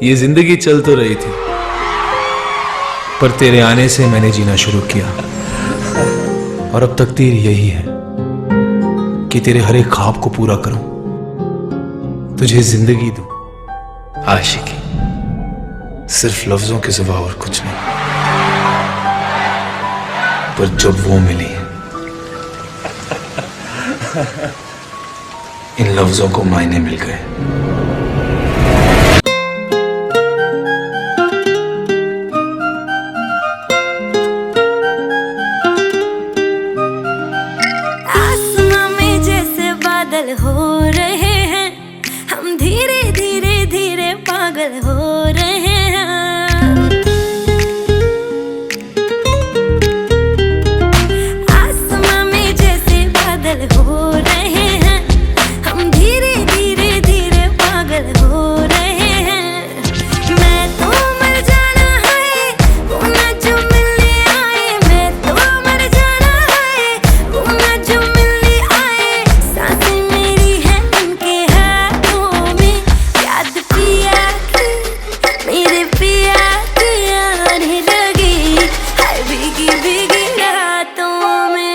ये जिंदगी चल तो रही थी, पर तेरे आने से मैंने जीना शुरू किया। और अब तकदीर यही है कि तेरे हर एक ख्वाब को पूरा करूं, तुझे जिंदगी दूं, आशिकी, सिर्फ लफ्जों के सिवा और कुछ नहीं। पर जब वो मिली, इन लफ्जों को मायने मिल गए। पागल हो रहे हैं हम, धीरे धीरे धीरे पागल हो रहे हैं। आसमां में जैसे बादल हो रहे हैं हम, धीरे धीरे धीरे पागल हो रहे हैं। मैं तो मर जाना है वो ना जो मिलने आए, मैं तो मर जाना है वो ना जो मिलने आए। सांसें मेरी है उनके हाथों में, याद पिया की, मेरे पिया की आने लगी, हाय भीगी भीगी रातों में।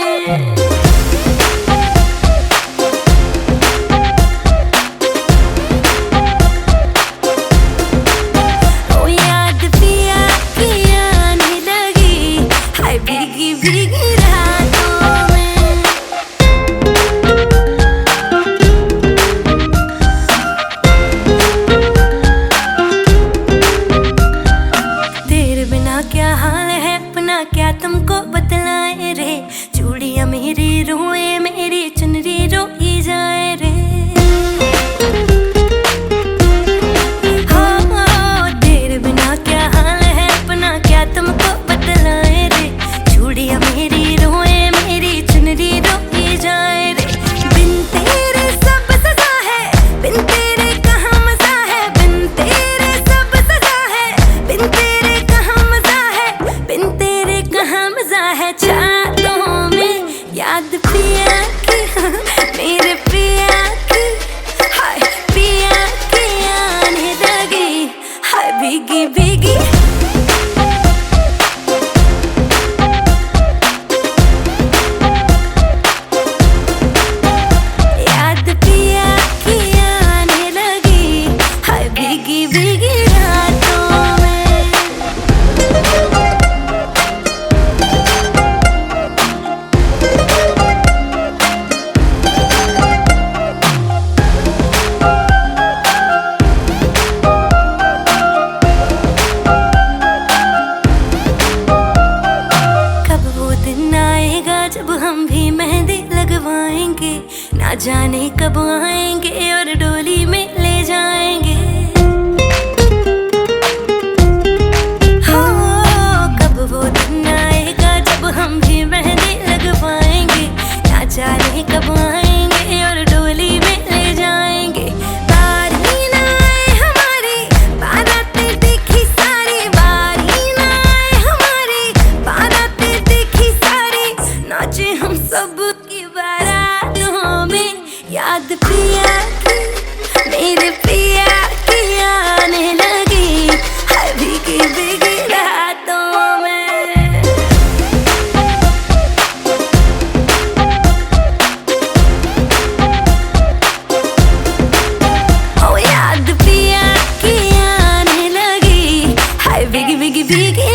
ओ याद पिया की आने लगी, हाय भीगी भीगी रातों में। तेरे बिना क्या हाल है अपना, क्या तुमको बतलाए रे। चूड़ियां मेरी रोए, मेरी चुनरी रोई जाए रे। हो तेरे बिना क्या हाल है अपना, क्या तुमको बतलाए रे। चूड़ियां मेरी रोए, मेरी चुनरी रोई जाए रे। बिन तेरे सब सजा है, बिन तेरे कहाँ मजा है, बिन तेरे सब सजा है, बिन तेरे कहाँ मजा है, बिन तेरे कहाँ मजा है। चाहतों में याद पिया की, मेरे पिया की, हाय पिया की आने लगी, हाय भीगी भीगी। याद पिया की आने लगी, हाय भीगी भीगी रातों में। कब वो दिन आएगा जब हम भी मेहंदी लगवाएंगे, ना जाने कब आएंगे और डोली में ले जाएंगे। हो कब वो दिन आएगा जब हम भी मेहंदी लगवाएंगे, ना जाने कब आएंगे और डोली में ले जाएंगे। बारी ना आए हमारी बारातें देखी सारी, बारी ना आए हमारी बारातें देखी सारी, नाचे हम सब की बारातों में। याद पिया की, मेरे पिया की आने लगी, हाय भीगी भीगी रातों में। ओ याद पिया की आने लगी, हाय भीगी भीगी भीगी